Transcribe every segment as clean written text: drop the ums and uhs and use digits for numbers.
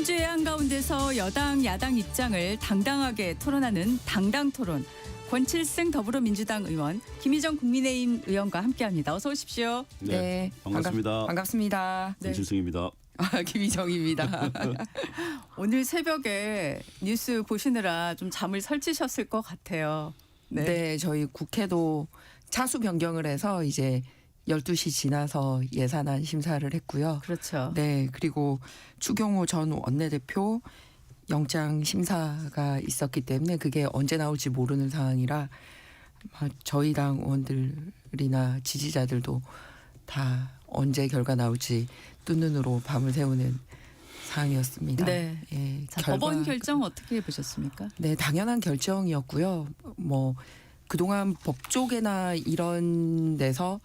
민주의 한가운데서 여당 야당 입장을 당당하게 토론하는 당당토론. 권칠승 더불어민주당 의원, 김희정 국민의힘 의원과 함께합니다. 어서 오십시오. 네, 반갑습니다. 반갑습니다. 네. 권칠승입니다. 김희정입니다. 오늘 새벽에 뉴스 보시느라 좀 잠을 설치셨을 것 같아요. 네. 저희 국회도 차수 변경을 해서 이제 12시 지나서 예산안 심사를 했고요. 그렇죠. 네, 그리고 추경호 전 원내대표 영장 심사가 있었기 때문에 그게 언제 나올지 모르는 상황이라 저희 당 의원들이나 지지자들도 다 언제 결과 나올지 뜬 눈으로 밤을 새우는 상황이었습니다. 네. 예, 자, 법원 결정 어떻게 보셨습니까? 네, 당연한 결정이었고요. 뭐 그동안 법조계나 이런 데서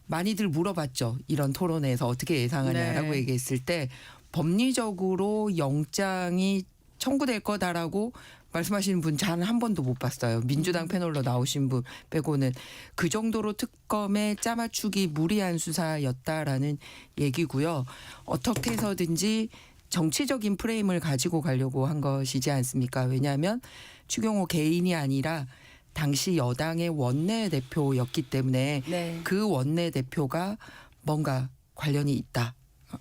많이들 물어봤죠. 이런 토론에서 어떻게 예상하냐라고 네. 얘기했을 때 법리적으로 영장이 청구될 거다라고 말씀하시는 분 잘 한 번도 못 봤어요. 민주당 패널로 나오신 분 빼고는 그 정도로 특검의 짜맞추기 무리한 수사였다라는 얘기고요. 어떻게 해서든지 정치적인 프레임을 가지고 가려고 한 것이지 않습니까? 왜냐하면 추경호 개인이 아니라 당시 여당의 원내대표였기 때문에 네. 그 원내대표가 뭔가 관련이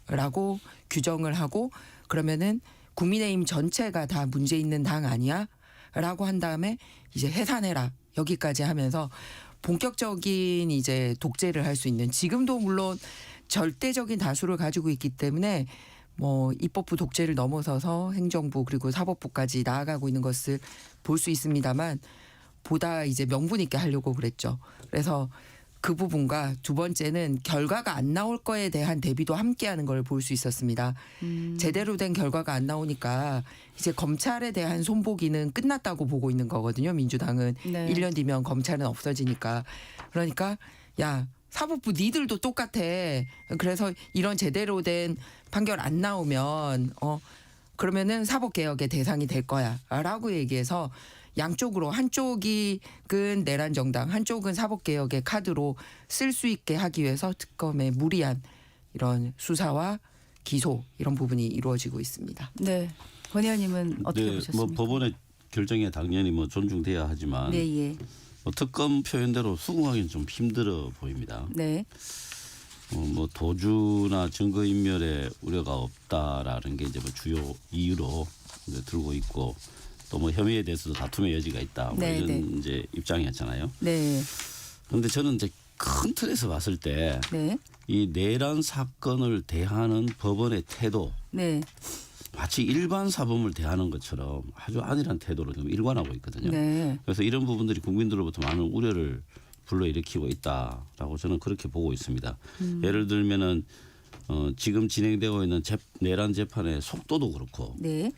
있다라고 규정을 하고 그러면은 국민의힘 전체가 다 문제 있는 당 아니야? 라고 한 다음에 이제 해산해라 여기까지 하면서 본격적인 이제 독재를 할 수 있는 지금도 물론 절대적인 다수를 가지고 있기 때문에 뭐 입법부 독재를 넘어서서 행정부 그리고 사법부까지 나아가고 있는 것을 볼 수 있습니다만 보다 이제 명분 있게 하려고 그랬죠. 그래서 그 부분과 두 번째는 결과가 안 나올 거에 대한 대비도 함께하는 걸 볼 수 있었습니다. 제대로 된 결과가 안 나오니까 이제 검찰에 대한 손보기는 끝났다고 보고 있는 거거든요. 민주당은 네. 1년 뒤면 검찰은 없어지니까. 그러니까 야 사법부 니들도 똑같아. 그래서 이런 제대로 된 판결 안 나오면 그러면은 사법개혁의 대상이 될 거야라고 얘기해서 양쪽으로 한쪽은 내란 정당, 한쪽은 사법개혁의 카드로 쓸 수 있게 하기 위해서 특검의 무리한 이런 수사와 기소 이런 부분이 이루어지고 있습니다. 네. 권 의원님은 어떻게 네, 보셨습니까? 뭐 법원의 결정에 당연히 뭐 존중돼야 하지만 네, 예. 뭐 특검 표현대로 수긍하기는 좀 힘들어 보입니다. 네. 뭐 도주나 증거인멸에 우려가 없다라는 게 이제 뭐 주요 이유로 이제 들고 있고 또 뭐 혐의에 대해서도 다툼의 여지가 있다. 뭐 네, 이런 네. 이제 입장이었잖아요. 네. 그런데 저는 이제 큰 틀에서 봤을 때 이 네. 내란 사건을 대하는 법원의 태도 네. 마치 일반 사범을 대하는 것처럼 아주 안일한 태도로 좀 일관하고 있거든요. 네. 그래서 이런 부분들이 국민들로부터 많은 우려를 불러일으키고 있다라고 저는 그렇게 보고 있습니다. 예를 들면은 지금 진행되고 있는 내란 재판의 속도도 그렇고 네.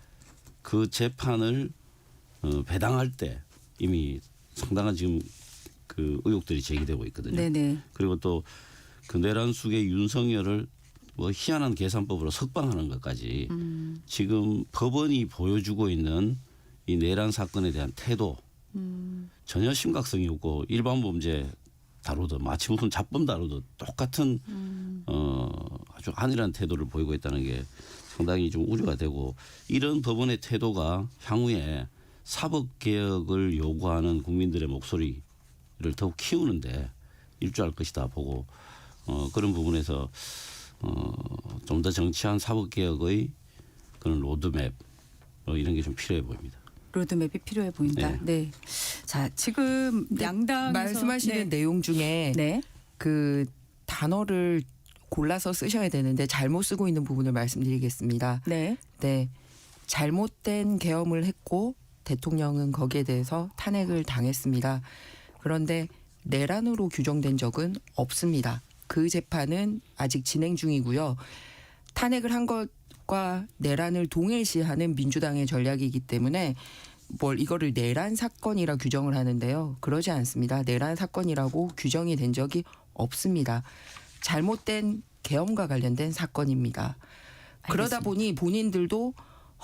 그 재판을 배당할 때 이미 상당한 지금 그 의혹들이 제기되고 있거든요. 네네. 그리고 또 그 내란 숙의 윤석열을 뭐 희한한 계산법으로 석방하는 것까지 지금 법원이 보여주고 있는 이 내란 사건에 대한 태도 전혀 심각성이 없고 일반 범죄 다루듯 마치 무슨 잡범 다루듯 똑같은 아주 안일한 태도를 보이고 있다는 게 상당히 좀 우려가 되고 이런 법원의 태도가 향후에 사법개혁을 요구하는 국민들의 목소리를 더욱 키우는데 일조할 것이다 보고 그런 부분에서 좀 더 정치한 사법개혁의 그런 로드맵 이런 게 좀 필요해 보입니다. 로드맵이 필요해 보인다. 네. 네. 자, 지금 양당에서 말씀하시는 내용 중에 네. 그 단어를 골라서 쓰셔야 되는데 잘못 쓰고 있는 부분을 말씀드리겠습니다. 네. 네. 잘못된 계엄을 했고 대통령은 거기에 대해서 탄핵을 당했습니다. 그런데 내란으로 규정된 적은 없습니다. 그 재판은 아직 진행 중이고요. 탄핵을 한 것과 내란을 동일시하는 민주당의 전략이기 때문에 이거를 내란 사건이라 규정을 하는데요. 그러지 않습니다. 내란 사건이라고 규정이 된 적이 없습니다. 잘못된 계엄과 관련된 사건입니다. 그러다 알겠습니다. 보니 본인들도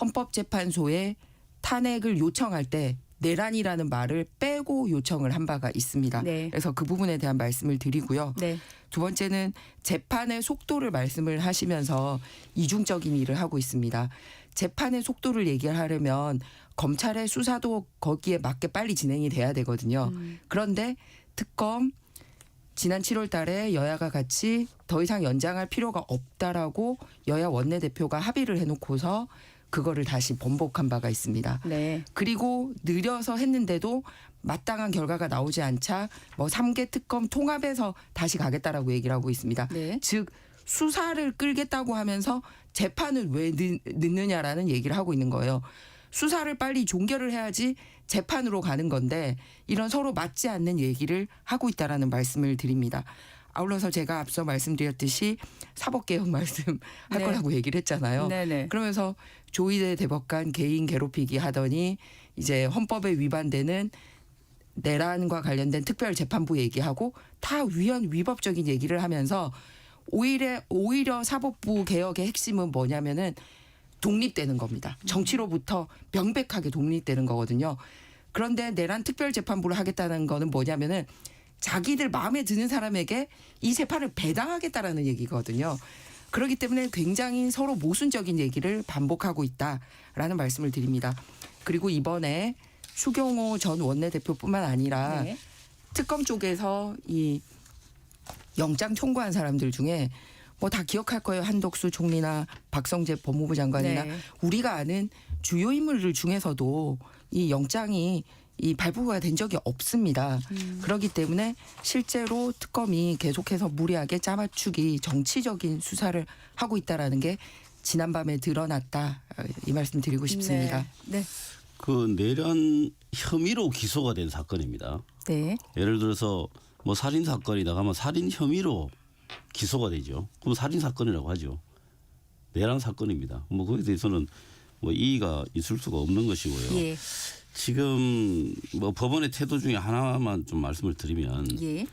헌법재판소에 탄핵을 요청할 때 내란이라는 말을 빼고 요청을 한 바가 있습니다. 네. 그래서 그 부분에 대한 말씀을 드리고요. 네. 두 번째는 재판의 속도를 말씀을 하시면서 이중적인 일을 하고 있습니다. 재판의 속도를 얘기하려면 검찰의 수사도 거기에 맞게 빨리 진행이 돼야 되거든요. 그런데 특검 지난 7월 달에 여야가 같이 더 이상 연장할 필요가 없다라고 여야 원내대표가 합의를 해놓고서 그거를 다시 번복한 바가 있습니다. 네. 그리고 느려서 했는데도 마땅한 결과가 나오지 않자 뭐 3개 특검 통합해서 다시 가겠다라고 얘기를 하고 있습니다. 네. 즉 수사를 끌겠다고 하면서 재판을 왜 늦느냐라는 얘기를 하고 있는 거예요. 수사를 빨리 종결을 해야지 재판으로 가는 건데 이런 서로 맞지 않는 얘기를 하고 있다라는 말씀을 드립니다. 아울러서 제가 앞서 말씀드렸듯이 사법개혁 말씀할 네. 거라고 얘기를 했잖아요. 네네. 그러면서 조희대 대법관 개인 괴롭히기 하더니 이제 헌법에 위반되는 내란과 관련된 특별재판부 얘기하고 다 위헌위법적인 얘기를 하면서 오히려 사법부 개혁의 핵심은 뭐냐면은 독립되는 겁니다. 정치로부터 명백하게 독립되는 거거든요. 그런데 내란 특별재판부를 하겠다는 거는 뭐냐면은 자기들 마음에 드는 사람에게 이 재판을 배당하겠다라는 얘기거든요. 그렇기 때문에 굉장히 서로 모순적인 얘기를 반복하고 있다라는 말씀을 드립니다. 그리고 이번에 추경호 전 원내대표뿐만 아니라 네. 특검 쪽에서 이 영장 청구한 사람들 중에 뭐 다 기억할 거예요. 한덕수 총리나 박성재 법무부 장관이나 네. 우리가 아는 주요 인물들 중에서도 이 영장이 이 발부가 된 적이 없습니다. 그렇기 때문에 실제로 특검이 계속해서 무리하게 짜맞추기 정치적인 수사를 하고 있다라는 게 지난밤에 드러났다. 이 말씀 드리고 싶습니다. 네. 그 내란 혐의로 기소가 된 사건입니다. 네. 예를 들어서 뭐 살인 사건이 나가면 살인 혐의로 기소가 되죠. 그럼 살인 사건이라고 하죠. 내란 사건입니다. 뭐 거기에 대해서는 뭐 이의가 있을 수가 없는 것이고요. 예. 지금 뭐 법원의 태도 중에 하나만 좀 말씀을 드리면 예.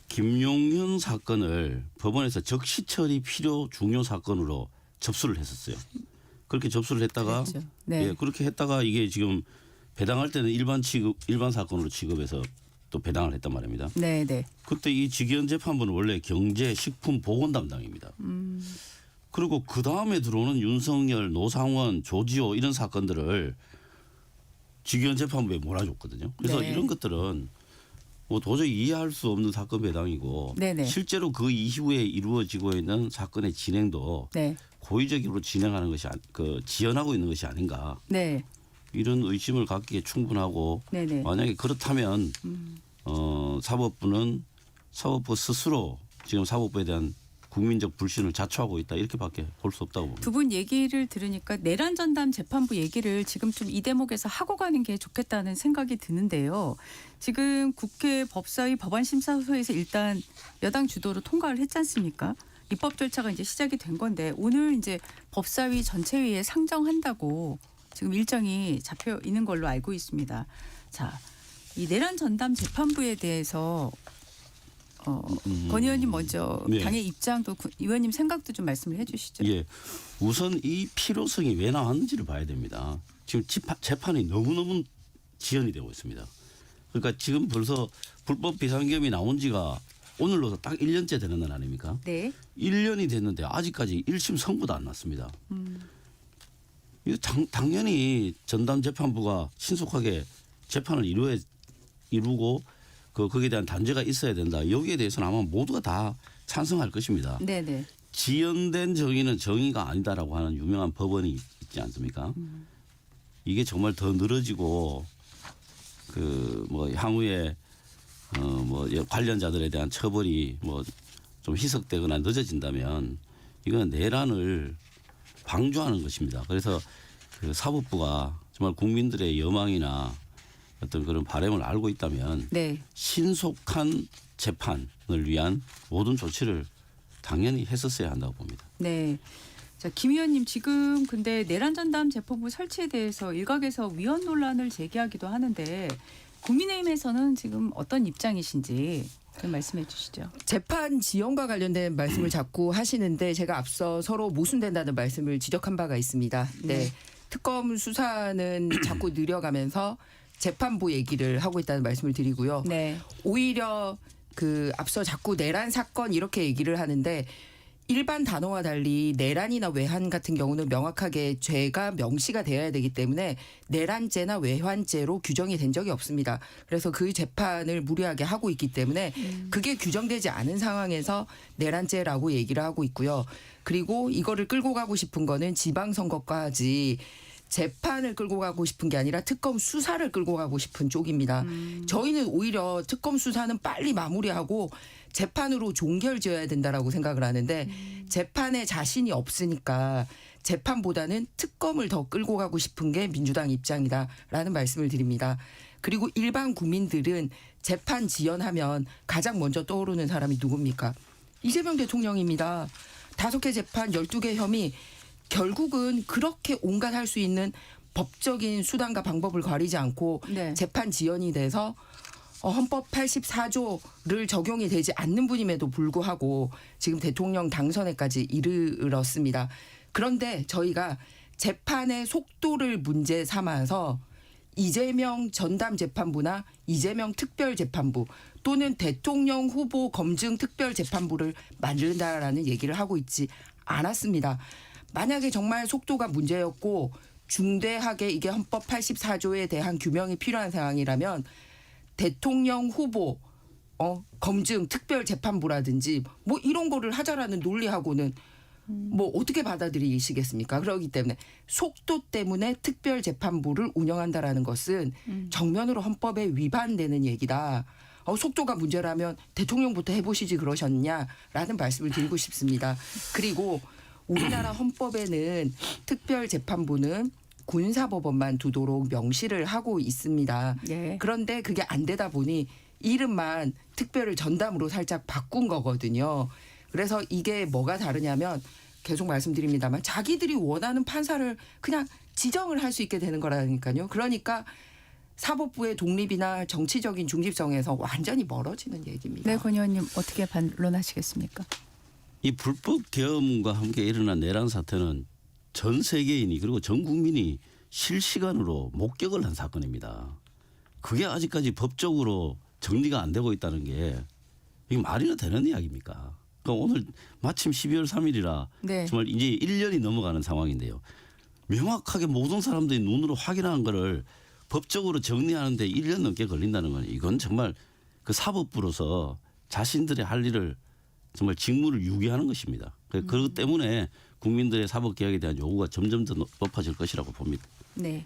김용현 사건을 법원에서 적시 처리 필요 중요 사건으로 접수를 했었어요. 그렇게 접수를 했다가 그렇죠. 네. 예, 그렇게 했다가 이게 지금 배당할 때는 일반 사건으로 취급해서 또 배당을 했단 말입니다. 네, 네. 그때 이 직위원 재판부는 원래 경제, 식품, 보건 담당입니다. 그리고 그 다음에 들어오는 윤석열, 노상원, 조지호 이런 사건들을 직위원 재판부에 몰아줬거든요. 그래서 네. 이런 것들은 뭐 도저히 이해할 수 없는 사건 배당이고 네네. 실제로 그 이후에 이루어지고 있는 사건의 진행도 네. 고의적으로 진행하는 것이 지연하고 있는 것이 아닌가 네. 이런 의심을 갖기에 충분하고 네네. 만약에 그렇다면 사법부 스스로 지금 사법부에 대한 국민적 불신을 자초하고 있다 이렇게밖에 볼 수 없다고 봅니다. 두 분 얘기를 들으니까 내란 전담 재판부 얘기를 지금 좀 이 대목에서 하고 가는 게 좋겠다는 생각이 드는데요. 지금 국회 법사위 법안심사소에서 일단 여당 주도로 통과를 했지 않습니까? 입법 절차가 이제 시작이 된 건데 오늘 이제 법사위 전체회의에 상정한다고 지금 일정이 잡혀 있는 걸로 알고 있습니다. 자, 이 내란 전담 재판부에 대해서 권 의원님 먼저 네. 당의 입장도 의원님 생각도 좀 말씀을 해주시죠. 예, 우선 이 필요성이 왜 나왔는지를 봐야 됩니다. 지금 재판이 너무너무 지연이 되고 있습니다. 그러니까 지금 벌써 불법 비상계엄이 나온 지가 오늘로서 딱 1년째 되는 날 아닙니까? 네. 1년이 됐는데 아직까지 1심 선고도 안 났습니다. 이거 당연히 전담 재판부가 신속하게 재판을 이루고 거기에 대한 단죄가 있어야 된다. 여기에 대해서는 아마 모두가 다 찬성할 것입니다. 네네. 지연된 정의는 정의가 아니다라고 하는 유명한 법원이 있지 않습니까? 이게 정말 더 늘어지고 뭐 향후에 뭐 관련자들에 대한 처벌이 뭐 좀 희석되거나 늦어진다면 이건 내란을 방조하는 것입니다. 그래서 그 사법부가 정말 국민들의 여망이나 어떤 그런 바람을 알고 있다면 네. 신속한 재판을 위한 모든 조치를 당연히 했었어야 한다고 봅니다. 네. 자, 김 의원님 지금 근데 내란 전담 재판부 설치에 대해서 일각에서 위헌 논란을 제기하기도 하는데 국민의힘에서는 지금 어떤 입장이신지 좀 말씀해 주시죠. 재판 지연과 관련된 말씀을 자꾸 하시는데 제가 앞서 서로 모순된다는 말씀을 지적한 바가 있습니다. 네. 특검 수사는 자꾸 늘려가면서 재판부 얘기를 하고 있다는 말씀을 드리고요. 네. 오히려 앞서 자꾸 내란 사건 이렇게 얘기를 하는데 일반 단어와 달리 내란이나 외환 같은 경우는 명확하게 죄가 명시가 되어야 되기 때문에 내란죄나 외환죄로 규정이 된 적이 없습니다. 그래서 그 재판을 무리하게 하고 있기 때문에 그게 규정되지 않은 상황에서 내란죄라고 얘기를 하고 있고요. 그리고 이거를 끌고 가고 싶은 거는 지방선거까지 재판을 끌고 가고 싶은 게 아니라 특검 수사를 끌고 가고 싶은 쪽입니다. 저희는 오히려 특검 수사는 빨리 마무리하고 재판으로 종결지어야 된다라고 생각을 하는데 재판에 자신이 없으니까 재판보다는 특검을 더 끌고 가고 싶은 게 민주당 입장이다라는 말씀을 드립니다. 그리고 일반 국민들은 재판 지연하면 가장 먼저 떠오르는 사람이 누굽니까? 이재명 대통령입니다. 5개 재판 12개 혐의 결국은 그렇게 온갖 할 수 있는 법적인 수단과 방법을 가리지 않고 네. 재판 지연이 돼서 헌법 84조를 적용이 되지 않는 분임에도 불구하고 지금 대통령 당선에까지 이르렀습니다. 그런데 저희가 재판의 속도를 문제 삼아서 이재명 전담재판부나 이재명 특별재판부 또는 대통령 후보 검증 특별재판부를 만든다라는 얘기를 하고 있지 않았습니다. 만약에 정말 속도가 문제였고 중대하게 이게 헌법 84조에 대한 규명이 필요한 상황이라면 대통령 후보 검증 특별재판부라든지 뭐 이런 거를 하자라는 논리하고는 뭐 어떻게 받아들이시겠습니까? 그렇기 때문에 속도 때문에 특별재판부를 운영한다라는 것은 정면으로 헌법에 위반되는 얘기다. 속도가 문제라면 대통령부터 해보시지 그러셨냐라는 말씀을 드리고 싶습니다. 그리고 우리나라 헌법에는 특별재판부는 군사법원만 두도록 명시를 하고 있습니다. 네. 그런데 그게 안 되다 보니 이름만 특별을 전담으로 살짝 바꾼 거거든요. 그래서 이게 뭐가 다르냐면 계속 말씀드립니다만 자기들이 원하는 판사를 그냥 지정을 할 수 있게 되는 거라니까요. 그러니까 사법부의 독립이나 정치적인 중립성에서 완전히 멀어지는 얘기입니다. 네, 권 의원님 어떻게 반론하시겠습니까? 이 불법 계엄과 함께 일어난 내란 사태는 전 세계인이 그리고 전 국민이 실시간으로 목격을 한 사건입니다. 그게 아직까지 법적으로 정리가 안 되고 있다는 게 이게 말이나 되는 이야기입니까? 그러니까 오늘 마침 12월 3일이라 네. 정말 이제 1년이 넘어가는 상황인데요. 명확하게 모든 사람들이 눈으로 확인한 거를 법적으로 정리하는데 1년 넘게 걸린다는 건 이건 정말 그 사법부로서 자신들의 할 일을 정말 직무를 유기하는 것입니다. 그렇기 때문에 국민들의 사법개혁에 대한 요구가 점점 더 높아질 것이라고 봅니다. 네.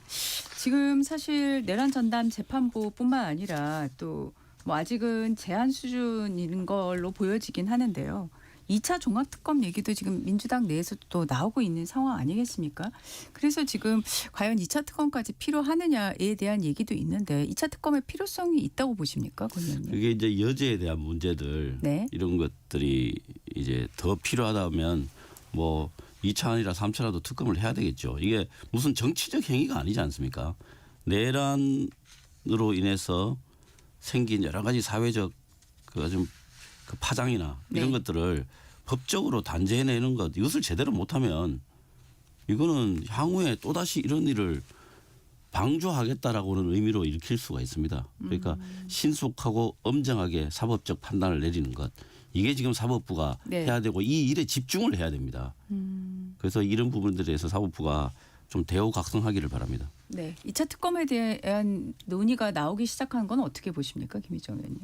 지금 사실 내란 전담 재판부뿐만 아니라 또 뭐 아직은 제한 수준인 걸로 보여지긴 하는데요. 2차 종합특검 얘기도 지금 민주당 내에서 또 나오고 있는 상황 아니겠습니까? 그래서 지금 과연 2차 특검까지 필요하느냐에 대한 얘기도 있는데 2차 특검의 필요성이 있다고 보십니까, 권 의원님? 이게 이제 여죄에 대한 문제들 네. 이런 것들이 이제 더 필요하다면 뭐 2차 아니라 3차라도 특검을 해야 되겠죠. 이게 무슨 정치적 행위가 아니지 않습니까? 내란으로 인해서 생긴 여러 가지 사회적 그 파장이나 이런 네. 것들을 법적으로 단죄해내는 것 이것을 제대로 못하면 이거는 향후에 또다시 이런 일을 방조하겠다라고는 의미로 일으킬 수가 있습니다. 그러니까 신속하고 엄정하게 사법적 판단을 내리는 것 이게 지금 사법부가 네. 해야 되고 이 일에 집중을 해야 됩니다. 그래서 이런 부분들에 대해서 사법부가 좀 대우각성하기를 바랍니다. 네. 2차 특검에 대한 논의가 나오기 시작한 건 어떻게 보십니까, 김희정 의원님?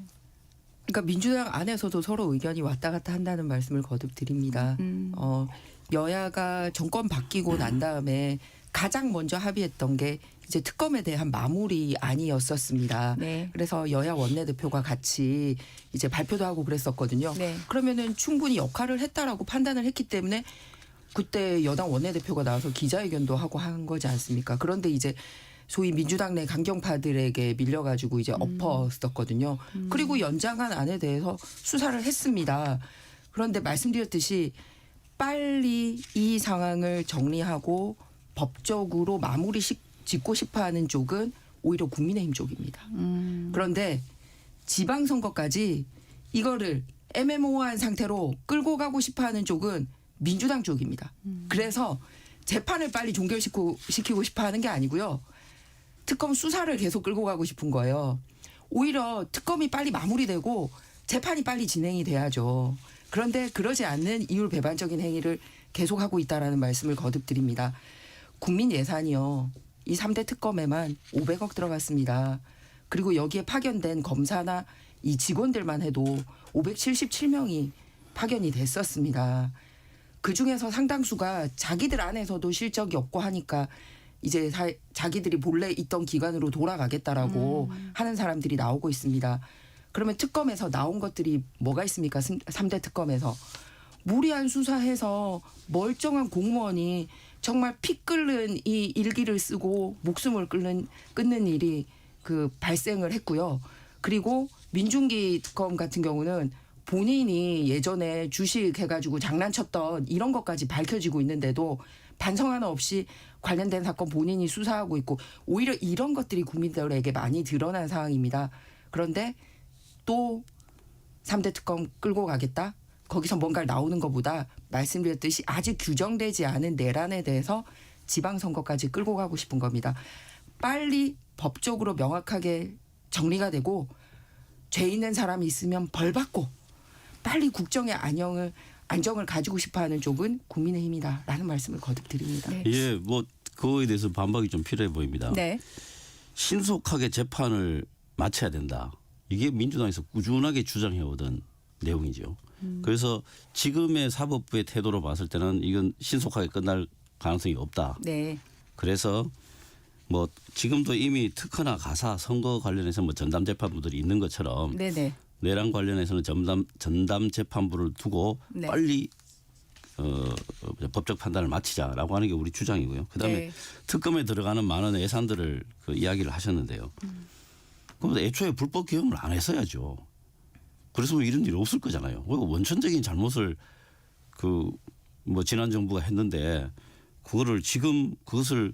그러니까 민주당 안에서도 서로 의견이 왔다 갔다 한다는 말씀을 거듭 드립니다. 여야가 정권 바뀌고 난 다음에 가장 먼저 합의했던 게 이제 특검에 대한 마무리 안이었었습니다. 네. 그래서 여야 원내대표가 같이 이제 발표도 하고 그랬었거든요. 네. 그러면은 충분히 역할을 했다라고 판단을 했기 때문에 그때 여당 원내대표가 나와서 기자회견도 하고 한 거지 않습니까? 그런데 이제 소위 민주당 내 강경파들에게 밀려가지고 이제 엎었었거든요. 그리고 연장한 안에 대해서 수사를 했습니다. 그런데 말씀드렸듯이 빨리 이 상황을 정리하고 법적으로 마무리 짓고 싶어하는 쪽은 오히려 국민의힘 쪽입니다. 그런데 지방선거까지 이거를 애매모호한 상태로 끌고 가고 싶어하는 쪽은 민주당 쪽입니다. 그래서 재판을 빨리 종결시키고 싶어하는 게 아니고요. 특검 수사를 계속 끌고 가고 싶은 거예요. 오히려 특검이 빨리 마무리되고 재판이 빨리 진행이 돼야죠. 그런데 그러지 않는 이율 배반적인 행위를 계속하고 있다라는 말씀을 거듭드립니다. 국민 예산이요. 이 3대 특검에만 500억 들어갔습니다. 그리고 여기에 파견된 검사나 이 직원들만 해도 577명이 파견이 됐었습니다. 그중에서 상당수가 자기들 안에서도 실적이 없고 하니까 이제 자기들이 본래 있던 기관으로 돌아가겠다라고 하는 사람들이 나오고 있습니다. 그러면 특검에서 나온 것들이 뭐가 있습니까? 3대 특검에서. 무리한 수사해서 멀쩡한 공무원이 정말 피 끓는 이 일기를 쓰고 목숨을 끊는 일이 발생을 했고요. 그리고 민중기 특검 같은 경우는 본인이 예전에 주식 해가지고 장난쳤던 이런 것까지 밝혀지고 있는데도 반성 하나 없이 관련된 사건 본인이 수사하고 있고 오히려 이런 것들이 국민들에게 많이 드러난 상황입니다. 그런데 또 3대 특검 끌고 가겠다? 거기서 뭔가 나오는 것보다 말씀드렸듯이 아직 규정되지 않은 내란에 대해서 지방선거까지 끌고 가고 싶은 겁니다. 빨리 법적으로 명확하게 정리가 되고 죄 있는 사람이 있으면 벌받고 빨리 국정의 안정을 가지고 싶어하는 쪽은 국민의힘이다라는 말씀을 거듭 드립니다. 네. 예, 뭐 그거에 대해서 반박이 좀 필요해 보입니다. 네. 신속하게 재판을 마쳐야 된다. 이게 민주당에서 꾸준하게 주장해오던 내용이죠. 그래서 지금의 사법부의 태도로 봤을 때는 이건 신속하게 끝날 가능성이 없다. 네. 그래서 뭐 지금도 이미 특허나 가사 선거 관련해서 뭐 전담 재판부들이 있는 것처럼 네네. 내란 관련해서는 전담 재판부를 두고 네. 빨리 법적 판단을 마치자라고 하는 게 우리 주장이고요. 그다음에 네. 특검에 들어가는 많은 예산들을 이야기를 하셨는데요. 그럼 애초에 불법 개혁을 안 했어야죠. 그래서 뭐 이런 일이 없을 거잖아요. 원천적인 잘못을 뭐 지난 정부가 했는데 그거를 지금 그것을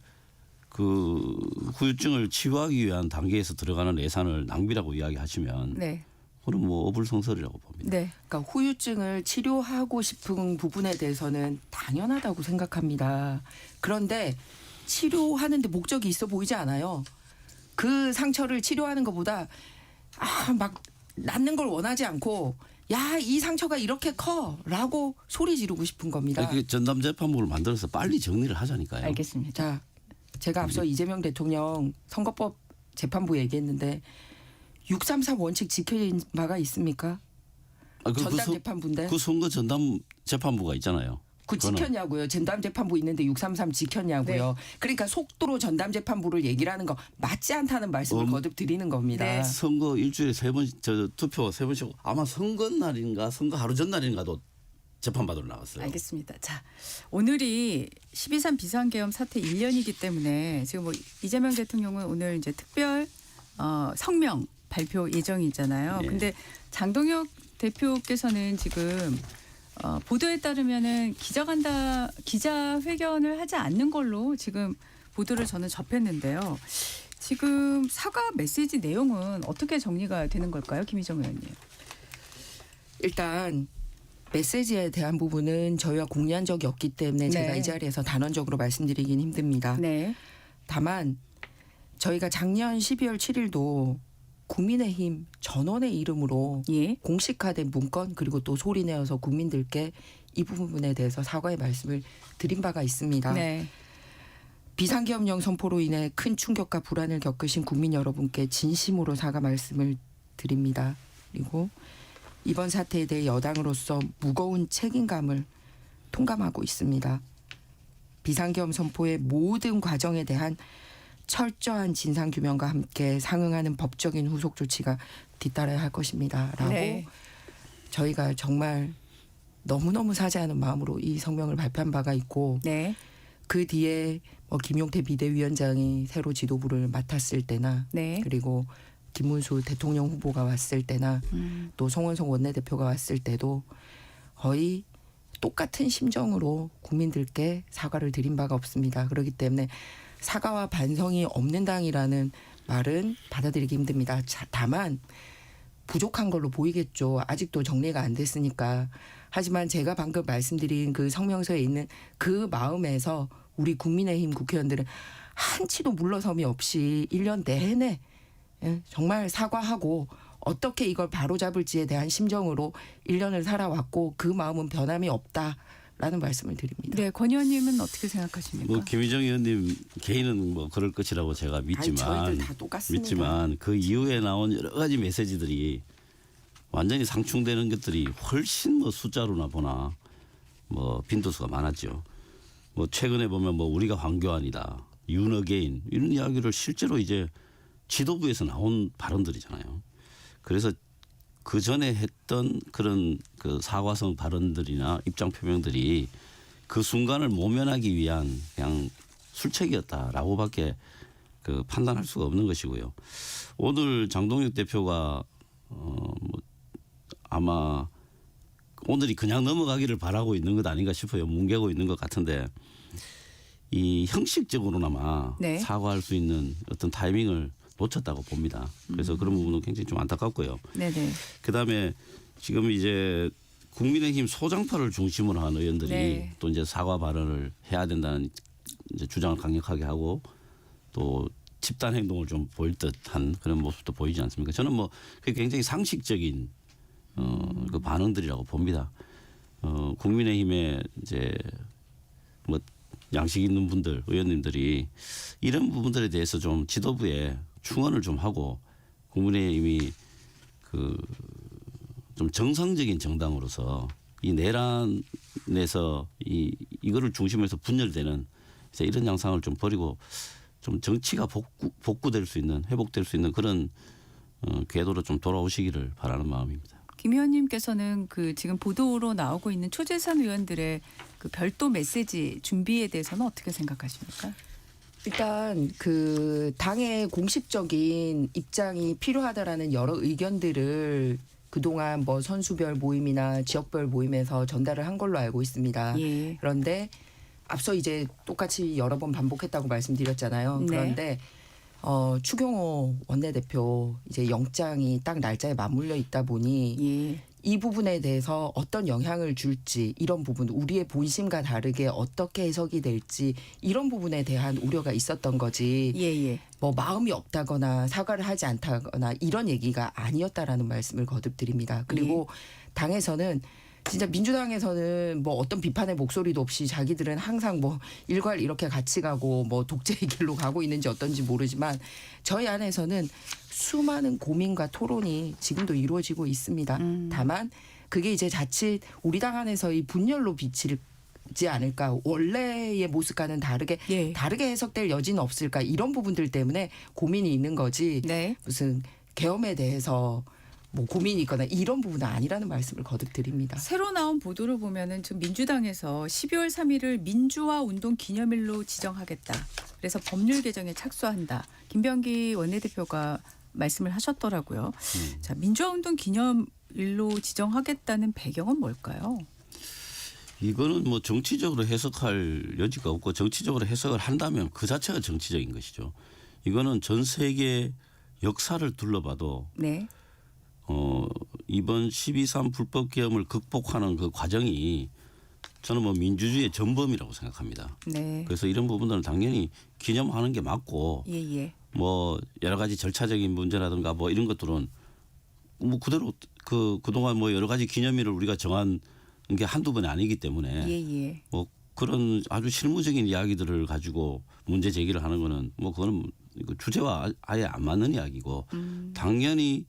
후유증을 치유하기 위한 단계에서 들어가는 예산을 낭비라고 이야기하시면 네. 그건 뭐 어불성설이라고 봅니다. 네. 그러니까 후유증을 치료하고 싶은 부분에 대해서는 당연하다고 생각합니다. 그런데 치료하는데 목적이 있어 보이지 않아요. 그 상처를 치료하는 것보다 막 낫는 걸 원하지 않고 야, 이 상처가 이렇게 커라고 소리 지르고 싶은 겁니다. 그 전담 재판부를 만들어서 빨리 정리를 하자니까요. 알겠습니다. 자, 제가 앞서 이재명 대통령 선거법 재판부 얘기했는데 633 원칙 지켜진 바가 있습니까? 전담 재판부인데. 그 선거 전담 재판부가 있잖아요. 그 지켰냐고요. 전담 재판부 있는데 633 지켰냐고요. 네. 그러니까 속도로 전담 재판부를 얘기를 하는 거 맞지 않다는 말씀을 거듭 드리는 겁니다. 네. 선거 일주일에 투표 3번씩 아마 선거 날인가 선거 하루 전날인가도 재판받으러 나왔어요. 알겠습니다. 자, 오늘이 12.3 비상계엄 사태 1년이기 때문에 지금 뭐 이재명 대통령은 오늘 이제 특별 성명 발표 예정이잖아요. 네. 근데 장동혁 대표께서는 지금 보도에 따르면은 기자회견을 하지 않는 걸로 지금 보도를 저는 접했는데요. 지금 사과 메시지 내용은 어떻게 정리가 되는 걸까요, 김희정 의원님? 일단 메시지에 대한 부분은 저희와 공유한 적이 없기 때문에 제가 네. 이 자리에서 단언적으로 말씀드리긴 힘듭니다. 네. 다만 저희가 작년 12월 7일도 국민의힘 전원의 이름으로 예. 공식화된 문건 그리고 또 소리내어서 국민들께 이 부분에 대해서 사과의 말씀을 드린 바가 있습니다. 네. 비상계엄령 선포로 인해 큰 충격과 불안을 겪으신 국민 여러분께 진심으로 사과 말씀을 드립니다. 그리고 이번 사태에 대해 여당으로서 무거운 책임감을 통감하고 있습니다. 비상계엄 선포의 모든 과정에 대한 철저한 진상규명과 함께 상응하는 법적인 후속 조치가 뒤따라야 할 것입니다. 라고 네. 저희가 정말 너무너무 사죄하는 마음으로 이 성명을 발표한 바가 있고 네. 그 뒤에 김용태 비대위원장이 새로 지도부를 맡았을 때나 네. 그리고 김문수 대통령 후보가 왔을 때나 또 송원송 원내대표가 왔을 때도 거의 똑같은 심정으로 국민들께 사과를 드린 바가 없습니다. 그렇기 때문에 사과와 반성이 없는 당이라는 말은 받아들이기 힘듭니다. 다만 부족한 걸로 보이겠죠. 아직도 정리가 안 됐으니까. 하지만 제가 방금 말씀드린 그 성명서에 있는 그 마음에서 우리 국민의힘 국회의원들은 한치도 물러섬이 없이 1년 내내 정말 사과하고 어떻게 이걸 바로잡을지에 대한 심정으로 1년을 살아왔고 그 마음은 변함이 없다라는 말씀을 드립니다. 네, 권 의원님은 어떻게 생각하십니까? 뭐 김희정 의원님 개인은 뭐 그럴 것이라고 제가 저희들 다 똑같습니다. 믿지만 그 이후에 나온 여러 가지 메시지들이 완전히 상충되는 것들이 훨씬 뭐 숫자로나 보나 뭐 빈도수가 많았죠. 뭐 최근에 보면 뭐 우리가 황교안이다, 윤어게인 이런 이야기를 실제로 이제 지도부에서 나온 발언들이잖아요. 그래서 그 전에 했던 그런 그 사과성 발언들이나 입장 표명들이 그 순간을 모면하기 위한 그냥 술책이었다라고밖에 그 판단할 수가 없는 것이고요. 오늘 장동혁 대표가 뭐 아마 오늘이 그냥 넘어가기를 바라고 있는 것 아닌가 싶어요. 뭉개고 있는 것 같은데 이 형식적으로나마 네. 사과할 수 있는 어떤 타이밍을 놓쳤다고 봅니다. 그래서 그런 부분은 굉장히 좀 안타깝고요. 네네. 그다음에 지금 이제 국민의힘 소장파를 중심으로 한 의원들이 네. 또 이제 사과 발언을 해야 된다는 이제 주장을 강력하게 하고 또 집단 행동을 좀 보일 듯한 그런 모습도 보이지 않습니까? 저는 뭐 그게 굉장히 상식적인 그 반응들이라고 봅니다. 국민의힘의 이제 뭐 양식 있는 분들 의원님들이 이런 부분들에 대해서 좀 지도부에 충원을 좀 하고 국민의힘이 그 좀 정상적인 정당으로서 이 내란에서 이거를 중심에서 분열되는 이런 양상을 좀 버리고 좀 정치가 복구될 수 있는 회복될 수 있는 그런 궤도로 좀 돌아오시기를 바라는 마음입니다. 김 의원님께서는 그 지금 보도로 나오고 있는 초재선 의원들의 그 별도 메시지 준비에 대해서는 어떻게 생각하십니까? 일단 그 당의 공식적인 입장이 필요하다라는 여러 의견들을 그동안 뭐 선수별 모임이나 지역별 모임에서 전달을 한 걸로 알고 있습니다. 예. 그런데 앞서 이제 똑같이 여러 번 반복했다고 말씀드렸잖아요. 네. 그런데 추경호 원내대표 이제 영장이 딱 날짜에 맞물려 있다 보니 예. 이 부분에 대해서 어떤 영향을 줄지 이런 부분 우리의 본심과 다르게 어떻게 해석이 될지 이런 부분에 대한 우려가 있었던 거지 예예. 뭐 마음이 없다거나 사과를 하지 않다거나 이런 얘기가 아니었다라는 말씀을 거듭 드립니다. 그리고 당에서는 진짜 민주당에서는 뭐 어떤 비판의 목소리도 없이 자기들은 항상 뭐 일괄 이렇게 같이 가고 뭐 독재의 길로 가고 있는지 어떤지 모르지만 저희 안에서는 수많은 고민과 토론이 지금도 이루어지고 있습니다. 다만 그게 이제 자칫 우리 당 안에서의 분열로 비치지 않을까 원래의 모습과는 다르게 예. 다르게 해석될 여지는 없을까 이런 부분들 때문에 고민이 있는 거지 네. 무슨 계엄에 대해서 뭐 고민이 있거나 이런 부분은 아니라는 말씀을 거듭 드립니다. 새로 나온 보도를 보면은 지금 민주당에서 12월 3일을 민주화 운동 기념일로 지정하겠다. 그래서 법률 개정에 착수한다. 김병기 원내대표가 말씀을 하셨더라고요. 자, 민주화 운동 기념일로 지정하겠다는 배경은 뭘까요? 이거는 뭐 정치적으로 해석할 여지가 없고 정치적으로 해석을 한다면 그 자체가 정치적인 것이죠. 이거는 전 세계 역사를 둘러봐도 네. 이번 12.3 불법 계엄을 극복하는 그 과정이 저는 뭐 민주주의의 전범이라고 생각합니다. 네. 그래서 이런 부분들은 당연히 기념하는 게 맞고 예예. 뭐 여러 가지 절차적인 문제라든가 뭐 이런 것들은 뭐 그대로 그동안 뭐 여러 가지 기념일을 우리가 정한 게 한두 번이 아니기 때문에 예예. 뭐 그런 아주 실무적인 이야기들을 가지고 문제 제기를 하는 거는 뭐 그거는 주제와 아예 안 맞는 이야기고 당연히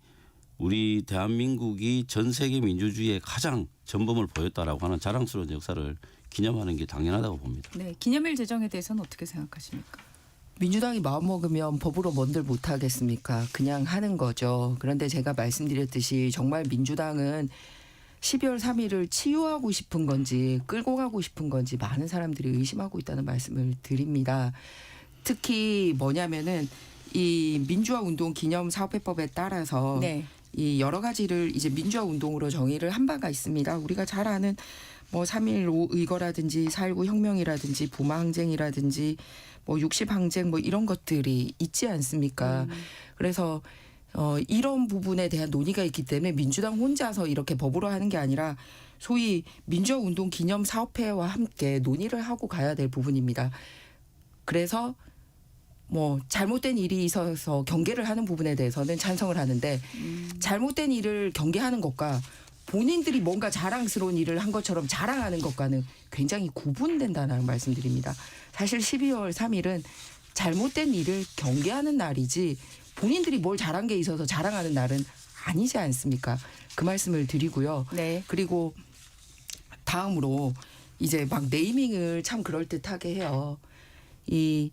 우리 대한민국이 전 세계 민주주의의 가장 전범을 보였다라고 하는 자랑스러운 역사를 기념하는 게 당연하다고 봅니다. 네. 기념일 제정에 대해서는 어떻게 생각하십니까? 민주당이 마음먹으면 법으로 뭔들 못하겠습니까? 그냥 하는 거죠. 그런데 제가 말씀드렸듯이 정말 민주당은 12월 3일을 치유하고 싶은 건지 끌고 가고 싶은 건지 많은 사람들이 의심하고 있다는 말씀을 드립니다. 특히 뭐냐면은 이 민주화 운동 기념 사업회법에 따라서 네. 이 여러 가지를 이제 민주화 운동으로 정의를 한 바가 있습니다. 우리가 잘 아는 뭐 3.15 의거라든지 4.19 혁명이라든지 부마 항쟁이라든지 뭐 60 항쟁 뭐 이런 것들이 있지 않습니까? 그래서 이런 부분에 대한 논의가 있기 때문에 민주당 혼자서 이렇게 법으로 하는 게 아니라 소위 민주화 운동 기념 사업회와 함께 논의를 하고 가야 될 부분입니다. 그래서 뭐 잘못된 일이 있어서 경계를 하는 부분에 대해서는 찬성을 하는데 잘못된 일을 경계하는 것과 본인들이 뭔가 자랑스러운 일을 한 것처럼 자랑하는 것과는 굉장히 구분된다는 말씀드립니다. 사실 12월 3일은 잘못된 일을 경계하는 날이지 본인들이 뭘 잘한 게 있어서 자랑하는 날은 아니지 않습니까? 그 말씀을 드리고요. 네. 그리고 다음으로 이제 막 네이밍을 참 그럴듯하게 해요. 이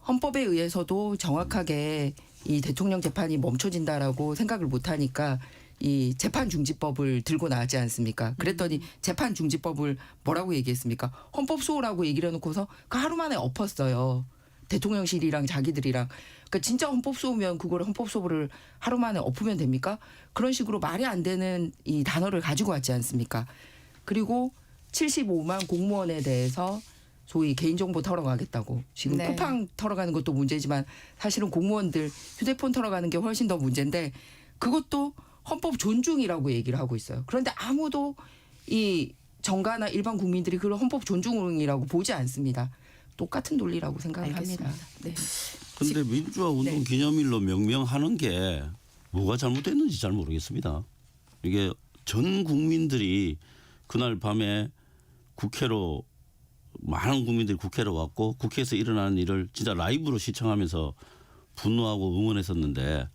헌법에 의해서도 정확하게 이 대통령 재판이 멈춰진다라고 생각을 못하니까 이 재판중지법을 들고 나왔지 않습니까? 그랬더니 재판중지법을 뭐라고 얘기했습니까? 헌법소호라고 얘기를 해놓고서 그 하루 만에 엎었어요. 대통령실이랑 자기들이랑. 그러니까 진짜 헌법소호면 그거를 헌법소호를 하루 만에 엎으면 됩니까? 그런 식으로 말이 안 되는 이 단어를 가지고 왔지 않습니까? 그리고 75만 공무원에 대해서 소위 개인정보 털어가겠다고. 지금 네. 쿠팡 털어가는 것도 문제지만 사실은 공무원들 휴대폰 털어가는 게 훨씬 더 문제인데 그것도 헌법 존중이라고 얘기를 하고 있어요. 그런데 아무도 이 정가나 일반 국민들이 그걸 헌법 존중이라고 보지 않습니다. 똑같은 논리라고 생각을 알겠습니다. 합니다. 네. 근데 민주화 운동 네. 기념일로 명명하는 게 뭐가 잘못됐는지 잘 모르겠습니다. 이게 전 국민들이 그날 밤에 국회로 많은 국민들이 국회로 왔고 국회에서 일어나는 일을 진짜 라이브로 시청하면서 분노하고 응원했었는데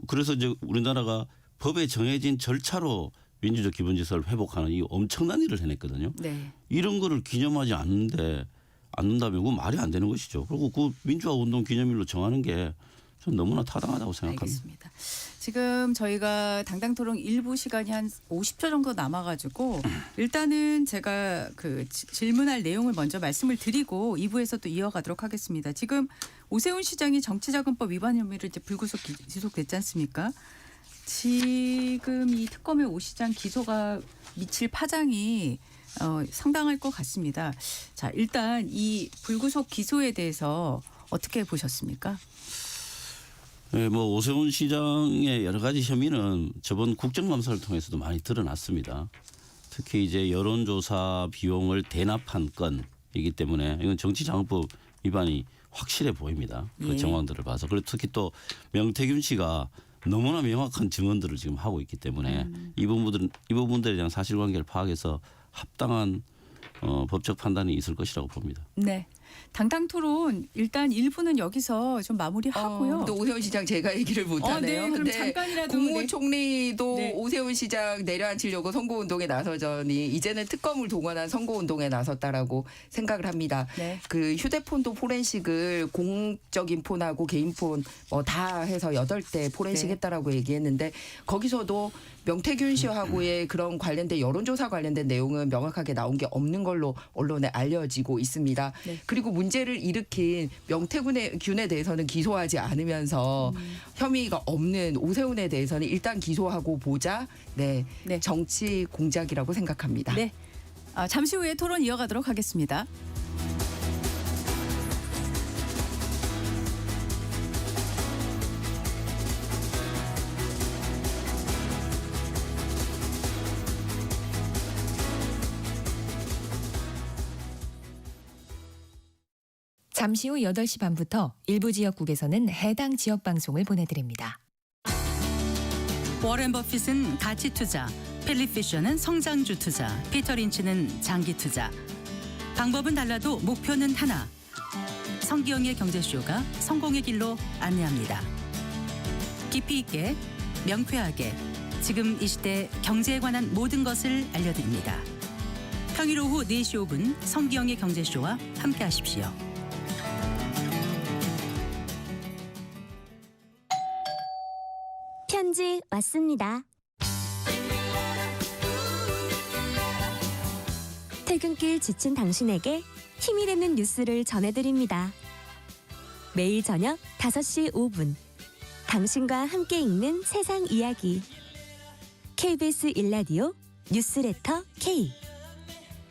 그래서 이제 우리나라가 법에 정해진 절차로 민주적 기본 질서를 회복하는 이 엄청난 일을 해냈거든요. 네. 이런 거를 기념하지 않는다면 그건 말이 안 되는 것이죠. 그리고 그 민주화 운동 기념일로 정하는 게 전 너무나 타당하다고 생각합니다. 알겠습니다. 지금 저희가 당당 토론 일부 시간이 한 50초 정도 남아가지고 일단은 제가 그 질문할 내용을 먼저 말씀을 드리고 2부에서 또 이어가도록 하겠습니다. 지금 오세훈 시장이 정치자금법 위반 혐의로 이제 불구속 기소됐지 않습니까? 지금 이 특검의 오 시장 기소가 미칠 파장이 상당할 것 같습니다. 자, 일단 이 불구속 기소에 대해서 어떻게 보셨습니까? 네, 뭐 오세훈 시장의 여러 가지 혐의는 저번 국정감사를 통해서도 많이 드러났습니다. 특히 이제 여론조사 비용을 대납한 건이기 때문에 이건 정치자금법 위반이 확실해 보입니다. 그 예. 정황들을 봐서. 그리고 특히 또 명태균 씨가 너무나 명확한 증언들을 지금 하고 있기 때문에 이 부분들에 대한 사실관계를 파악해서 합당한 법적 판단이 있을 것이라고 봅니다. 네. 당당 토론 일단 1부는 여기서 좀 마무리하고요. 또 오세훈 시장 제가 얘기를 못하네요. 네, 그럼 근데 잠깐이라도 국무총리도 네. 오세훈 시장 내려앉히려고 선거운동에 나서더니 이제는 특검을 동원한 선거운동에 나섰다라고 생각을 합니다. 네. 그 휴대폰도 포렌식을 공적인 폰하고 개인 폰 다 해서 8대 포렌식 네. 했다라고 얘기했는데 거기서도 명태균 씨하고의 그런 관련된 여론조사 관련된 내용은 명확하게 나온 게 없는 걸로 언론에 알려지고 있습니다. 네. 그리고 문제를 일으킨 명태균에 대해서는 기소하지 않으면서 혐의가 없는 오세훈에 대해서는 일단 기소하고 보자. 네, 네. 정치 공작이라고 생각합니다. 네. 잠시 후에 토론 이어가도록 하겠습니다. 잠시 후 8시 반부터 일부 지역국에서는 해당 지역 방송을 보내드립니다. 워렌 버핏은 가치 투자, 필립 피셔는 성장주 투자, 피터 린치는 장기 투자. 방법은 달라도 목표는 하나. 성기영의 경제쇼가 성공의 길로 안내합니다. 깊이 있게, 명쾌하게, 지금 이 시대 경제에 관한 모든 것을 알려드립니다. 평일 오후 4시 5분 성기영의 경제쇼와 함께하십시오. 편지 왔습니다. 퇴근길 지친 당신에게 힘이 되는 뉴스를 전해드립니다. 매일 저녁 5시 5분 당신과 함께 읽는 세상 이야기 KBS 1라디오 뉴스레터 K.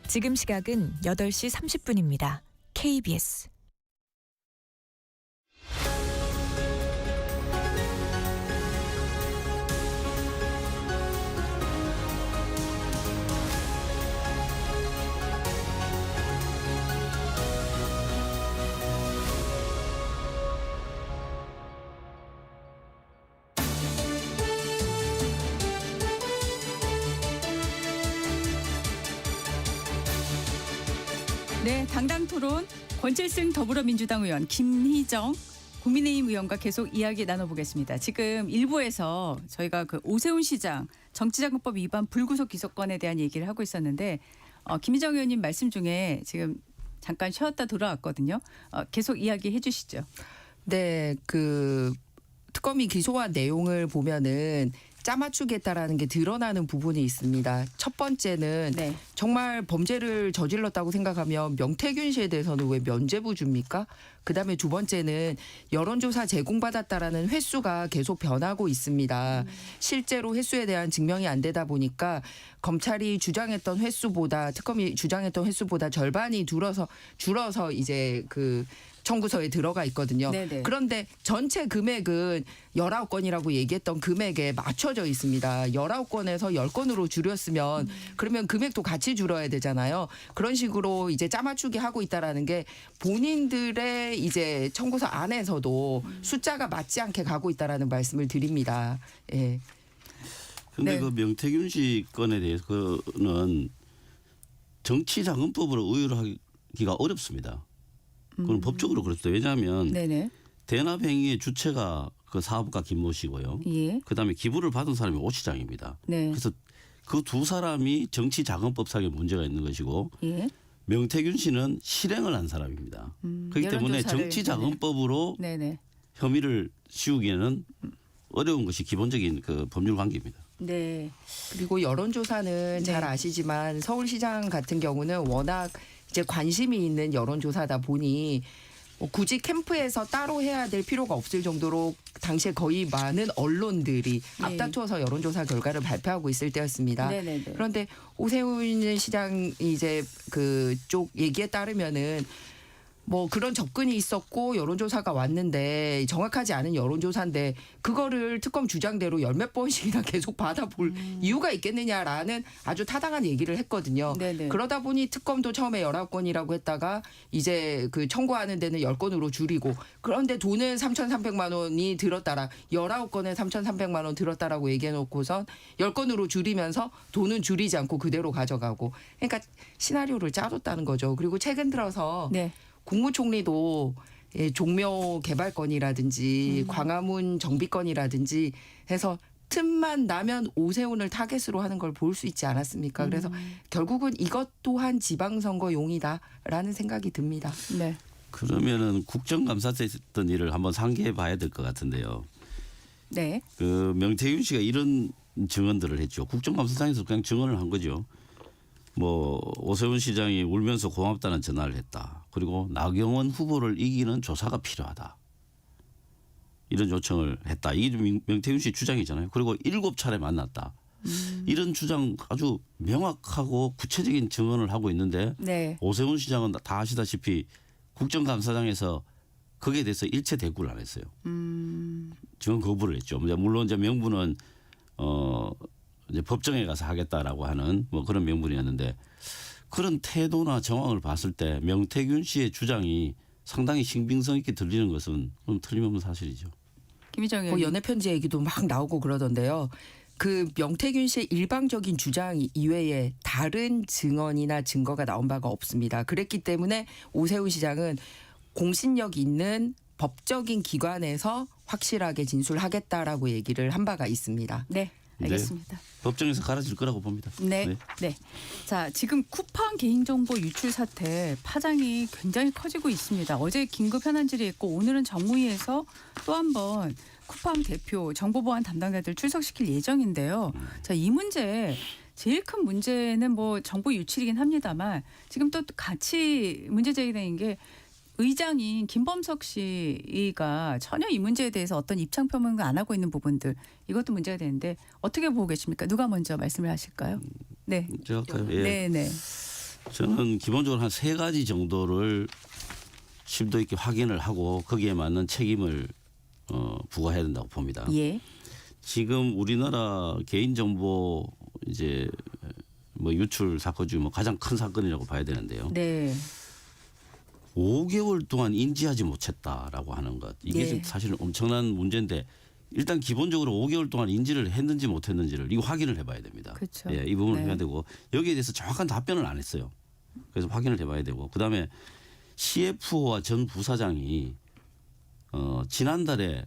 지금 시각은 8시 30분입니다. KBS 네, 당당 토론 권칠승 더불어민주당 의원, 김희정 국민의힘 의원과 계속 이야기 나눠보겠습니다. 지금 1부에서 저희가 그 오세훈 시장 정치자금법 위반 불구속 기소권에 대한 얘기를 하고 있었는데 김희정 의원님 말씀 중에 지금 잠깐 쉬었다 돌아왔거든요. 계속 이야기해 주시죠. 네, 그 특검이 기소한 내용을 보면은 짜맞추겠다라는 게 드러나는 부분이 있습니다. 첫 번째는 네. 정말 범죄를 저질렀다고 생각하면 명태균 씨에 대해서는 왜 면죄부 줍니까? 그다음에 두 번째는 여론조사 제공받았다라는 횟수가 계속 변하고 있습니다. 실제로 횟수에 대한 증명이 안 되다 보니까 검찰이 주장했던 횟수보다 특검이 주장했던 횟수보다 절반이 줄어서 이제 그 청구서에 들어가 있거든요. 네네. 그런데 전체 금액은 19건이라고 얘기했던 금액에 맞춰져 있습니다. 19건에서 10건으로 줄였으면 그러면 금액도 같이 줄어야 되잖아요. 그런 식으로 이제 짜맞추기 하고 있다라는 게 본인들의 이제 청구서 안에서도 숫자가 맞지 않게 가고 있다라는 말씀을 드립니다. 예. 근데 네. 그 명태균 씨 건에 대해서는 정치자금법으로 의율하기가 어렵습니다. 그건 법적으로 그렇습니다. 왜냐하면 네네. 대납 행위의 주체가 그 사업가 김모 씨고요. 예. 그다음에 기부를 받은 사람이 오 시장입니다. 네. 그래서 그 두 사람이 정치자금법상의 문제가 있는 것이고 예. 명태균 씨는 실행을 한 사람입니다. 그렇기 때문에 여론조사를, 정치자금법으로 네네. 혐의를 씌우기에는 어려운 것이 기본적인 그 법률 관계입니다. 네. 그리고 여론조사는 잘 아시지만 서울시장 같은 경우는 워낙 이제 관심이 있는 여론조사다 보니 굳이 캠프에서 따로 해야 될 필요가 없을 정도로 당시에 거의 많은 언론들이 앞다투어서 여론조사 결과를 발표하고 있을 때였습니다. 네네네. 그런데 오세훈 시장 이제 그쪽 얘기에 따르면은 뭐 그런 접근이 있었고 여론조사가 왔는데 정확하지 않은 여론조사인데 그거를 특검 주장대로 열 몇 번씩이나 계속 받아볼 이유가 있겠느냐라는 아주 타당한 얘기를 했거든요. 네네. 그러다 보니 특검도 처음에 19건이라고 했다가 이제 그 청구하는 데는 10건으로 줄이고 그런데 돈은 3,300만 원이 들었다라 19건에 3,300만 원 들었다라고 얘기해놓고선 10건으로 줄이면서 돈은 줄이지 않고 그대로 가져가고 그러니까 시나리오를 짜줬다는 거죠. 그리고 최근 들어서 네. 국무총리도 종묘 개발건이라든지 광화문 정비건이라든지 해서 틈만 나면 오세훈을 타겟으로 하는 걸 볼 수 있지 않았습니까? 그래서 결국은 이것 또한 지방선거용이다라는 생각이 듭니다. 네. 그러면은 국정감사 때 했던 일을 한번 상기해 봐야 될 것 같은데요. 네. 그 명태균 씨가 이런 증언들을 했죠. 국정감사장에서 그냥 증언을 한 거죠. 뭐 오세훈 시장이 울면서 고맙다는 전화를 했다. 그리고 나경원 후보를 이기는 조사가 필요하다. 이런 요청을 했다. 이게 좀 명태균 씨 주장이잖아요. 그리고 7차례 만났다. 이런 주장 아주 명확하고 구체적인 증언을 하고 있는데 네. 오세훈 시장은 다 아시다시피 국정감사장에서 거기에 대해서 일체 대꾸를 안 했어요. 증언 거부를 했죠. 물론 이제 명분은 이제 법정에 가서 하겠다라고 하는 뭐 그런 명분이었는데 그런 태도나 정황을 봤을 때 명태균 씨의 주장이 상당히 신빙성 있게 들리는 것은 틀림없는 사실이죠. 김희정 의원. 연애 편지 얘기도 막 나오고 그러던데요. 그 명태균 씨의 일방적인 주장 이외에 다른 증언이나 증거가 나온 바가 없습니다. 그랬기 때문에 오세훈 시장은 공신력 있는 법적인 기관에서 확실하게 진술하겠다라고 얘기를 한 바가 있습니다. 네. 알겠습니다. 법정에서 갈아질 거라고 봅니다. 네. 네. 자, 지금 쿠팡 개인정보 유출 사태 파장이 굉장히 커지고 있습니다. 어제 긴급 현안 질의했고 오늘은 정무위에서 또 한 번 쿠팡 대표 정보보안 담당자들 출석시킬 예정인데요. 자, 이 문제 제일 큰 문제는 뭐 정보 유출이긴 합니다만 지금 또 같이 문제 제기되는 게 의장인 김범석 씨가 전혀 이 문제에 대해서 어떤 입장 표명을 안 하고 있는 부분들 이것도 문제가 되는데 어떻게 보고 계십니까? 누가 먼저 말씀을 하실까요? 네. 제가 할까요? 예. 네네. 저는 기본적으로 한 3가지 정도를 심도 있게 확인을 하고 거기에 맞는 책임을 부과해야 된다고 봅니다. 예. 지금 우리나라 개인정보 이제 뭐 유출 사건 중 뭐 가장 큰 사건이라고 봐야 되는데요. 네. 5개월 동안 인지하지 못했다라고 하는 것. 이게 네. 사실은 엄청난 문제인데 일단 기본적으로 5개월 동안 인지를 했는지 못했는지를 이거 확인을 해봐야 됩니다. 그렇죠. 예, 이 부분을 네. 해야 되고 여기에 대해서 정확한 답변을 안 했어요. 그래서 확인을 해봐야 되고 그다음에 CFO와 전 부사장이 지난달에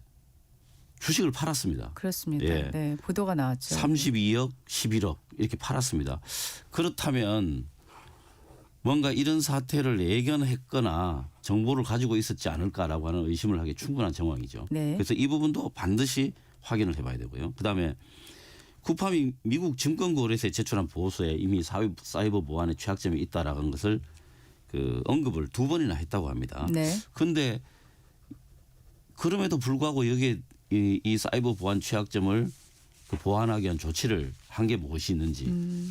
주식을 팔았습니다. 그렇습니다. 예. 네, 보도가 나왔죠. 32억, 11억 이렇게 팔았습니다. 그렇다면 뭔가 이런 사태를 예견했거나 정보를 가지고 있었지 않을까라고 하는 의심을 하기 충분한 정황이죠. 네. 그래서 이 부분도 반드시 확인을 해봐야 되고요. 그다음에 쿠팡이 미국 증권거래소에 제출한 보고서에 이미 사이버 보안에 취약점이 있다라는 것을 언급을 2번이나 했다고 합니다. 네. 그런데 그럼에도 불구하고 여기에 이 사이버 보안 취약점을 보완하기 위한 조치를 한 게 무엇이 있는지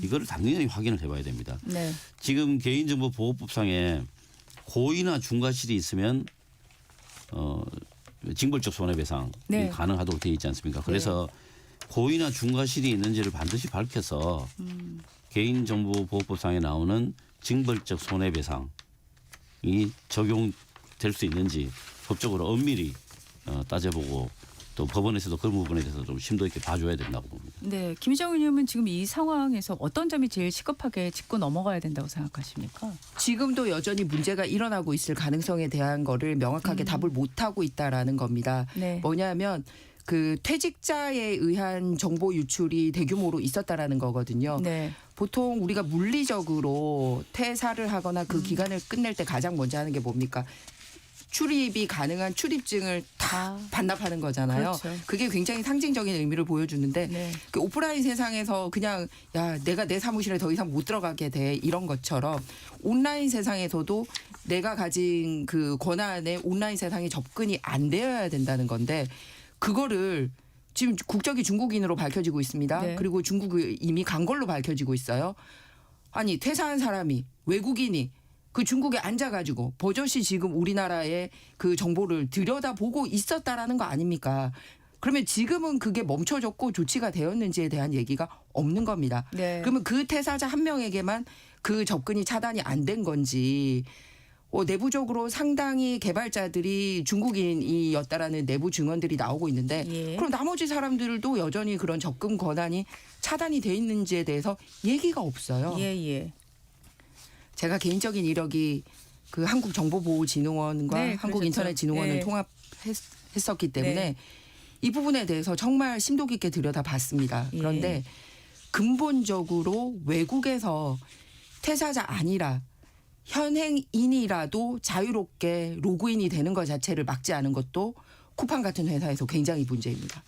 이거를 당연히 확인을 해봐야 됩니다. 네. 지금 개인정보보호법상에 고의나 중과실이 있으면 징벌적 손해배상이 네. 가능하도록 되어 있지 않습니까? 그래서 고의나 중과실이 있는지를 반드시 밝혀서 개인정보보호법상에 나오는 징벌적 손해배상이 적용될 수 있는지 법적으로 엄밀히 따져보고 또 법원에서도 그 부분에 대해서 좀 심도 있게 봐줘야 된다고 봅니다. 네, 김희정 의원님은 지금 이 상황에서 어떤 점이 제일 시급하게 짚고 넘어가야 된다고 생각하십니까? 지금도 여전히 문제가 일어나고 있을 가능성에 대한 거를 명확하게 답을 못하고 있다라는 겁니다. 네. 뭐냐면 그 퇴직자에 의한 정보 유출이 대규모로 있었다라는 거거든요. 네. 보통 우리가 물리적으로 퇴사를 하거나 그 기간을 끝낼 때 가장 먼저 하는 게 뭡니까? 출입이 가능한 출입증을 다 반납하는 거잖아요. 그렇죠. 그게 굉장히 상징적인 의미를 보여주는데 네. 그 오프라인 세상에서 그냥 야 내가 내 사무실에 더 이상 못 들어가게 돼 이런 것처럼 온라인 세상에서도 내가 가진 그 권한에 온라인 세상에 접근이 안 되어야 된다는 건데 그거를 지금 국적이 중국인으로 밝혀지고 있습니다. 네. 그리고 중국이 이미 간 걸로 밝혀지고 있어요. 아니 퇴사한 사람이 외국인이 그 중국에 앉아가지고 버젓이 지금 우리나라의 그 정보를 들여다보고 있었다라는 거 아닙니까? 그러면 지금은 그게 멈춰졌고 조치가 되었는지에 대한 얘기가 없는 겁니다. 네. 그러면 그 퇴사자 한 명에게만 그 접근이 차단이 안 된 건지 내부적으로 상당히 개발자들이 중국인이었다라는 내부 증언들이 나오고 있는데 예. 그럼 나머지 사람들도 여전히 그런 접근 권한이 차단이 돼 있는지에 대해서 얘기가 없어요. 예, 예. 제가 개인적인 이력이 그 한국정보보호진흥원과 네, 한국인터넷진흥원을 네. 통합했었기 때문에 네. 이 부분에 대해서 정말 심도 깊게 들여다봤습니다. 예. 그런데 근본적으로 외국에서 퇴사자 아니라 현행인이라도 자유롭게 로그인이 되는 것 자체를 막지 않은 것도 쿠팡 같은 회사에서 굉장히 문제입니다.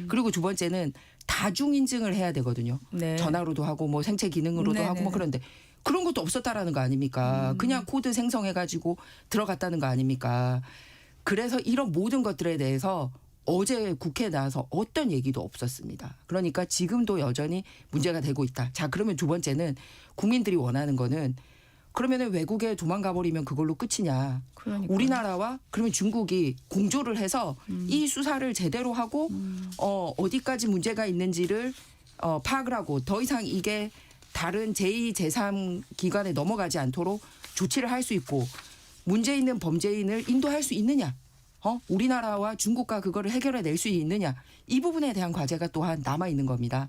그리고 두 번째는 다중인증을 해야 되거든요. 네. 전화로도 하고 뭐 생체 기능으로도 네네네. 하고 뭐 그런데 그런 것도 없었다라는 거 아닙니까? 그냥 코드 생성해가지고 들어갔다는 거 아닙니까? 그래서 이런 모든 것들에 대해서 어제 국회에 나와서 어떤 얘기도 없었습니다. 그러니까 지금도 여전히 문제가 되고 있다. 자, 그러면 두 번째는 국민들이 원하는 거는 그러면 외국에 도망가 버리면 그걸로 끝이냐. 그러니까. 우리나라와 그러면 중국이 공조를 해서 이 수사를 제대로 하고 어디까지 문제가 있는지를 파악을 하고 더 이상 이게 다른 제2, 제3 기관에 넘어가지 않도록 조치를 할 수 있고 문제 있는 범죄인을 인도할 수 있느냐. 우리나라와 중국과 그거를 해결해낼 수 있느냐. 이 부분에 대한 과제가 또한 남아있는 겁니다.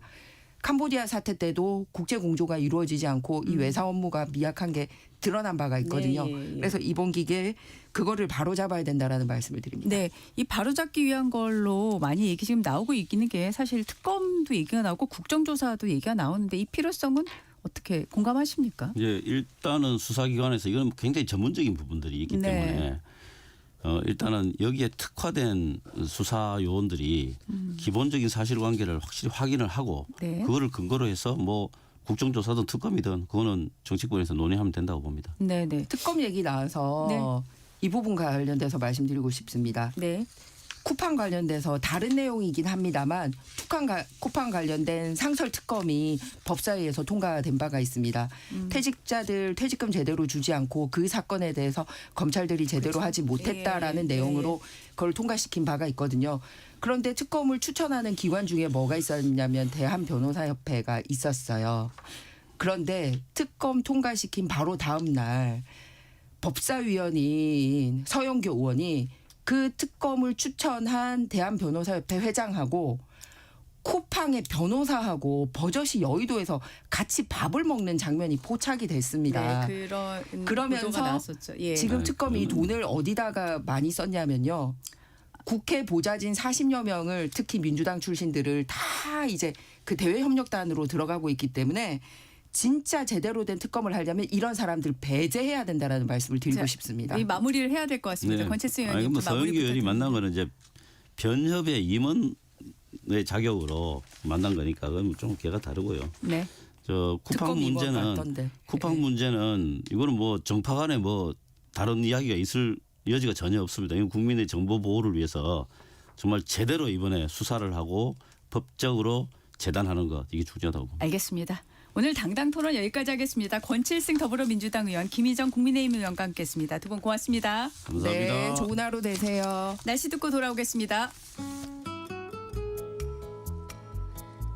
캄보디아 사태 때도 국제 공조가 이루어지지 않고 이 외사 업무가 미약한 게 드러난 바가 있거든요. 예, 예, 예. 그래서 이번 기회에 그거를 바로잡아야 된다라는 말씀을 드립니다. 네, 이 바로잡기 위한 걸로 많이 얘기 지금 나오고 있는 게 사실 특검도 얘기가 나오고 국정조사도 얘기가 나오는데 이 필요성은 어떻게 공감하십니까? 이제 일단은 수사기관에서 이건 굉장히 전문적인 부분들이 있기 네. 때문에 일단은 여기에 특화된 수사 요원들이 기본적인 사실관계를 확실히 확인을 하고 네. 그거를 근거로 해서 뭐 국정조사든 특검이든 그거는 정치권에서 논의하면 된다고 봅니다. 네, 네. 특검 얘기 나와서 네. 이 부분 관련돼서 말씀드리고 싶습니다. 네. 쿠팡 관련돼서 다른 내용이긴 합니다만 쿠팡 관련된 상설 특검이 법사위에서 통과된 바가 있습니다. 퇴직자들 퇴직금 제대로 주지 않고 그 사건에 대해서 검찰들이 제대로 하지 못했다라는 예, 내용으로 그걸 통과시킨 바가 있거든요. 그런데 특검을 추천하는 기관 중에 뭐가 있었냐면 대한변호사협회가 있었어요. 그런데 특검 통과시킨 바로 다음 날 법사위원인 서영교 의원이 그 특검을 추천한 대한변호사협회 회장하고 쿠팡의 변호사하고 버젓이 여의도에서 같이 밥을 먹는 장면이 포착이 됐습니다. 네, 그런 그러면서 보도가 나왔었죠. 예. 지금 네, 특검이 그러면- 돈을 어디다가 많이 썼냐면요. 국회 보좌진 40여 명을 특히 민주당 출신들을 다 이제 그 대외협력단으로 들어가고 있기 때문에 진짜 제대로 된 특검을 하려면 이런 사람들 배제해야 된다라는 말씀을 드리고 자, 싶습니다. 이 마무리를 해야 될 것 같습니다. 권채수 아니, 의원님 뭐 그 마무리 서영기 의원이 부탁드립니다. 만난 거는 이제 변협의 임원의 자격으로 만난 거니까 그건 좀 걔가 다르고요. 네. 저 쿠팡 특검 임원 문제는 같던데. 쿠팡 예. 문제는 이거는 뭐 정파 간에 뭐 다른 이야기가 있을 여지가 전혀 없습니다. 이건 국민의 정보 보호를 위해서 정말 제대로 이번에 수사를 하고 법적으로 재단하는 것 이게 중요하다고 봅니다. 알겠습니다. 오늘 당당 토론 여기까지 하겠습니다. 권칠승 더불어민주당 의원, 김희정 국민의힘 의원과 함께했습니다. 두 분 고맙습니다. 감사합니다. 네, 좋은 하루 되세요. 날씨 듣고 돌아오겠습니다.